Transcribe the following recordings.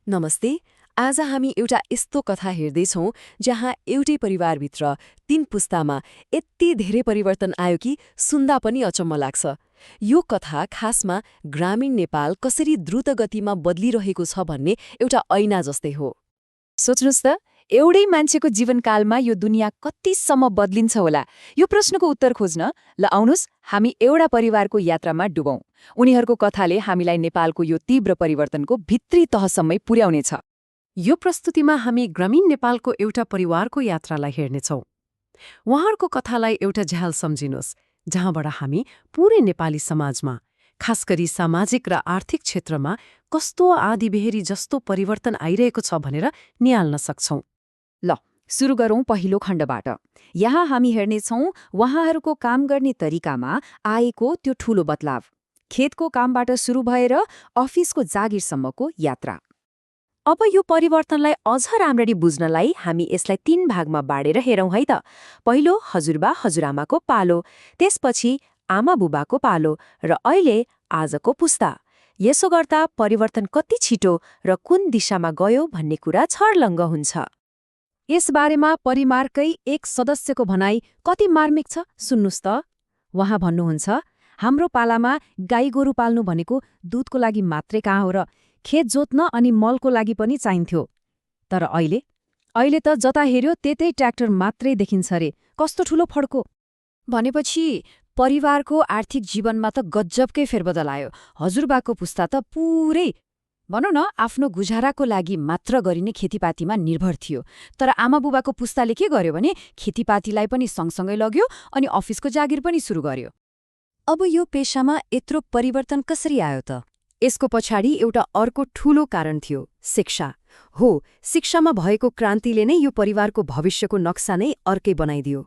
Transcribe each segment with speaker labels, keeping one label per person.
Speaker 1: नमस्ते। आज हामी एउटा यस्तो कथा हेर्दैछौँ जहाँ एउटै परिवारभित्र 3 पुस्तामा यति धेरै परिवर्तन आयो कि सुन्दा पनि अचम्म लाग्छ। यो कथा खासमा ग्रामीण नेपाल कसरी द्रुत गतिमा बदलिरहेको छ भन्ने एउटा ऐना जस्तै हो।
Speaker 2: सोच्नुहोस् त, एउटै मान्छेको जीवनकालमा यो दुनियाँ कतिसम्म बदलिन्छ होला? यो प्रश्नको उत्तर खोज्न आउनुहोस् हामी एउटा परिवारको यात्रामा डुबौँ। उनीहरूको कथाले हामीलाई नेपालको यो तीव्र परिवर्तनको भित्री तहसम्मै पुर्याउनेछ।
Speaker 1: यो प्रस्तुतिमा हामी ग्रामीण नेपालको एउटा परिवारको यात्रालाई हेर्नेछौँ। उहाँहरूको कथालाई एउटा झ्याल सम्झिनुहोस्, जहाँबाट हामी पूरै नेपाली समाजमा, खास गरी सामाजिक र आर्थिक क्षेत्रमा कस्तो आँधीबेहरी जस्तो परिवर्तन आइरहेको छ भनेर निहाल्न सक्छौँ।
Speaker 2: ल, सुरु गरौँ पहिलो खण्डबाट। यहाँ हामी हेर्नेछौँ उहाँहरूको काम गर्ने तरिकामा आएको त्यो ठूलो बदलाव। खेतको कामबाट सुरु भएर अफिसको जागिरसम्मको यात्रा। अब यो परिवर्तनलाई अझ राम्ररी बुझ्नलाई हामी यसलाई 3 भागमा बाँडेर हेरौँ है त। पहिलो हजुरबा हजुरआमाको पालो, त्यसपछि आमा बुबाको पालो र अहिले आजको पुस्ता। यसो गर्दा परिवर्तन कति छिटो र कुन दिशामा गयो भन्ने कुरा छर्लङ्ग हुन्छ।
Speaker 1: यसबारेमा परिवारकै एक सदस्यको भनाई कति मार्मिक छ सुन्नुस् त। उहाँ भन्नुहुन्छ, हाम्रो पालामा गाई गोरु पाल्नु भनेको दूधको लागि मात्रै कहाँ हो र, खेत जोत्न अनि मलको लागि पनि चाहिन्थ्यो। तर अहिले त जता हेर्यो त्यतै ट्र्याक्टर मात्रै देखिन्छ रे, कस्तो ठूलो फड्को। भनेपछि परिवारको आर्थिक जीवनमा त गज्जबकै फेरबदल आयो। हजुरबाको पुस्ता त पुरै भनौँ न आफ्नो गुजाराको लागि मात्र गरिने खेतीपातीमा निर्भर थियो। तर आमा बुबाको पुस्ताले के गर्यो भने खेतीपातीलाई पनि सँगसँगै लग्यो अनि अफिसको जागिर पनि सुरु गर्यो। अब यो पेशामा यत्रो परिवर्तन कसरी आयो त? यसको पछाडि एउटा अर्को ठूलो कारण थियो, शिक्षा। हो, शिक्षामा भएको क्रान्तिले नै यो परिवारको भविष्यको नक्सा नै अर्कै बनाइदियो।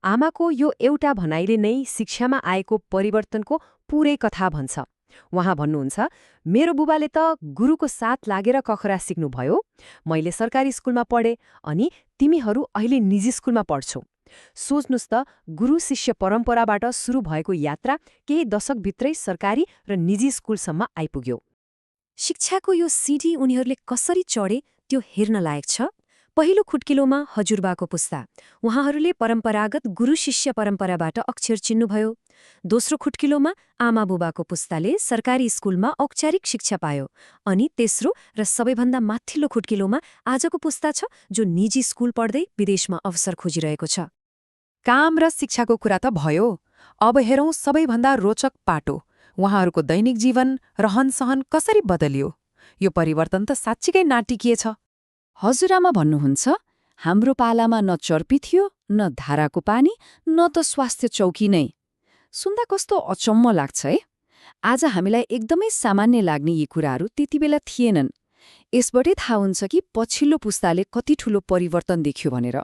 Speaker 1: आमाको यो एउटा भनाइले नै शिक्षामा आएको परिवर्तनको पूरै कथा भन्छ। उहाँ भन्नुहुन्छ, मेरो बुबाले त गुरुको साथ लागेर कखरा सिक्नुभयो, मैले सरकारी स्कुलमा पढेँ अनि तिमीहरू अहिले निजी स्कुलमा पढ्छौ। सोच्नुस् त, गुरु शिष्य परम्पराबाट सुरु भएको यात्रा केही दशकभित्रै सरकारी र निजी स्कुलसम्म आइपुग्यो। शिक्षाको यो सिडी उनीहरूले कसरी चढे त्यो हेर्न लायक छ। पहिलो खुट्किलोमा हजुरबाको पुस्ता, उहाँहरूले परम्परागत गुरु शिष्य परम्पराबाट अक्षर चिन्नुभयो। दोस्रो खुट्किलोमा आमा बुबाको पुस्ताले सरकारी स्कुलमा औपचारिक शिक्षा पायो। अनि तेस्रो र सबैभन्दा माथिल्लो खुट्किलोमा आजको पुस्ता छ, जो निजी स्कुल पढ्दै विदेशमा अवसर खोजिरहेको छ।
Speaker 3: काम र शिक्षाको कुरा त भयो, अब हेरौँ सबैभन्दा रोचक पाटो, उहाँहरूको दैनिक जीवन रहनसहन कसरी बदलियो। यो परिवर्तन त साँच्चीकै नाटकीय छ।
Speaker 2: हजुरआमा भन्नुहुन्छ, हाम्रो पालामा न चर्पी थियो, न धाराको पानी, न त स्वास्थ्य चौकी नै। सुन्दा कस्तो अचम्म लाग्छ है। आज हामीलाई एकदमै सामान्य लाग्ने यी कुराहरू त्यति बेला थिएनन्। यसबाटै थाहा हुन्छ कि पछिल्लो पुस्ताले कति ठूलो परिवर्तन देख्यो भनेर।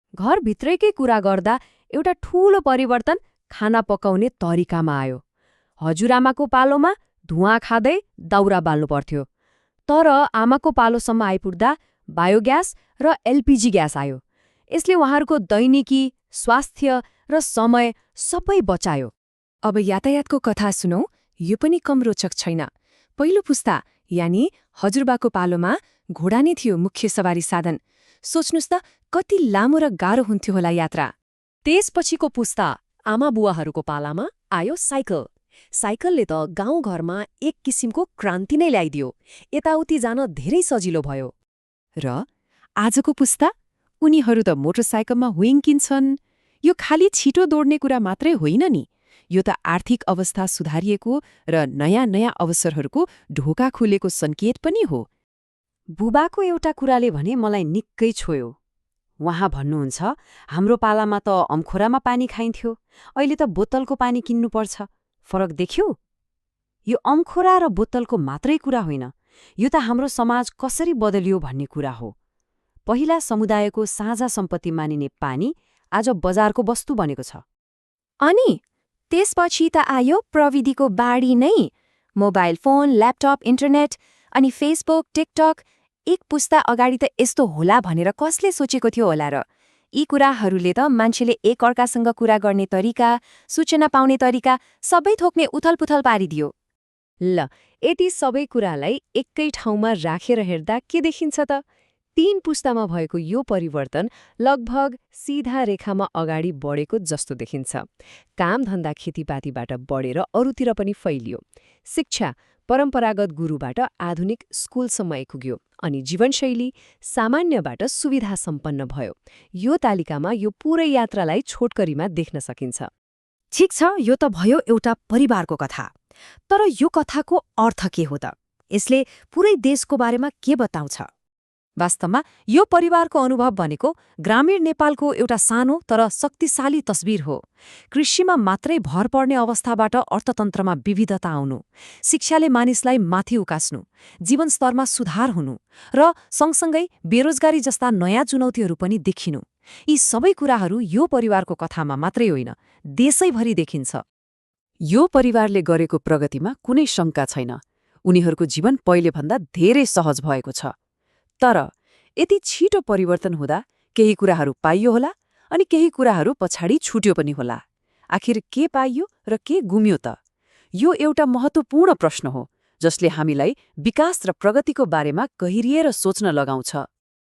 Speaker 2: घरभित्रैकै कुरा गर्दा एउटा ठूलो परिवर्तन खाना पकाउने तरिकामा आयो। हजुरआमाको पालोमा धुवाँ खाँदै दाउरा बाल्नु पर्थ्यो। तर आमाको पालोसम्म आइपुग्दा बायोग्यास र एलपिजी ग्यास आयो। यसले उहाँहरूको दैनिकी, स्वास्थ्य र समय सबै बचायो।
Speaker 3: अब यातायातको कथा सुनौ, यो पनि कम रोचक छैन। पहिलो पुस्ता यानि हजुरबाको पालोमा घोडा नै थियो मुख्य सवारी साधन। सोच्नुस् त, कति लामो र गाह्रो हुन्थ्यो होला यात्रा।
Speaker 1: त्यसपछिको पुस्ता आमा बुवाहरूको पालामा आयो साइकल। साइकलले त गाउँघरमा एक किसिमको क्रान्ति नै ल्याइदियो। यताउति जान धेरै सजिलो भयो।
Speaker 3: र आजको पुस्ता, उनीहरू त मोटरसाइकलमा हुइङ किन्छन्। यो खालि छिटो दौड्ने कुरा मात्रै होइन नि, यो त आर्थिक अवस्था सुधारिएको र नयाँ नयाँ अवसरहरूको ढोका खुलेको सङ्केत पनि हो।
Speaker 1: बुबाको एउटा कुराले भने मलाई निकै छोयो। उहाँ भन्नुहुन्छ, हाम्रो पालामा त अम्खोरामा पानी खाइन्थ्यो, अहिले त बोतलको पानी किन्नुपर्छ। फरक देख्यौ? यो अम्खोरा र बोतलको मात्रै कुरा होइन, यो त हाम्रो समाज कसरी बदलियो भन्ने कुरा हो। पहिला समुदायको साझा सम्पत्ति मानिने पानी आज बजारको वस्तु बनेको छ।
Speaker 2: अनि त्यसपछि त आयो प्रविधिको बाढी नै। मोबाइल फोन, ल्यापटप, इन्टरनेट अनि फेसबुक, टिकटक। एक पुस्ता अगाडि त यस्तो होला भनेर कसले सोचेको थियो होला र? यी कुराहरूले त मान्छेले एक अर्कासँग कुरा गर्ने तरिका, सूचना पाउने तरिका सबै थोक्ने उथलपुथल पारिदियो।
Speaker 1: ल, यति सबै कुरालाई एकै ठाउँमा राखेर हेर्दा के देखिन्छ त? 3 पुस्तामा भएको यो परिवर्तन लगभग सीधा रेखामा अगाडि बढेको जस्तो देखिन्छ। कामधन्दा खेतीपातीबाट बढेर अरूतिर पनि फैलियो। शिक्षा परम्परागत गुरुबाट आधुनिक स्कुलसम्म आइपुग्यो अनि जीवनशैली सामान्यबाट सुविधा सम्पन्न भयो। यो तालिकामा यो पूरै यात्रालाई छोटकरीमा देख्न सकिन्छ।
Speaker 2: ठिक छ, यो त भयो एउटा परिवारको कथा। तर यो कथाको अर्थ के हो त? यसले पुरै देशको बारेमा के बताउँछ?
Speaker 1: वास्तवमा यो परिवारको अनुभव भनेको ग्रामीण नेपालको एउटा सानो तर शक्तिशाली तस्बिर हो। कृषिमा मात्रै भर पर्ने अवस्थाबाट अर्थतन्त्रमा विविधता आउनु, शिक्षाले मानिसलाई माथि उकास्नु, जीवनस्तरमा सुधार हुनु र सँगसँगै बेरोजगारी जस्ता नयाँ चुनौतीहरू पनि देखिनु, यी सबै कुराहरू यो परिवारको कथामा मात्रै होइन, देशैभरि देखिन्छ।
Speaker 3: यो परिवारले गरेको प्रगतिमा कुनै शङ्का छैन। उनीहरूको जीवन पहिलेभन्दा धेरै सहज भएको छ। तर यति छिटो परिवर्तन हुँदा केही कुराहरू पाइयो होला अनि केही कुराहरू पछाडि छुट्यो पनि होला। आखिर के पाइयो र के गुम्यो त? यो एउटा महत्त्वपूर्ण प्रश्न हो जसले हामीलाई विकास र प्रगतिको बारेमा गहिरिएर सोच्न लगाउँछ।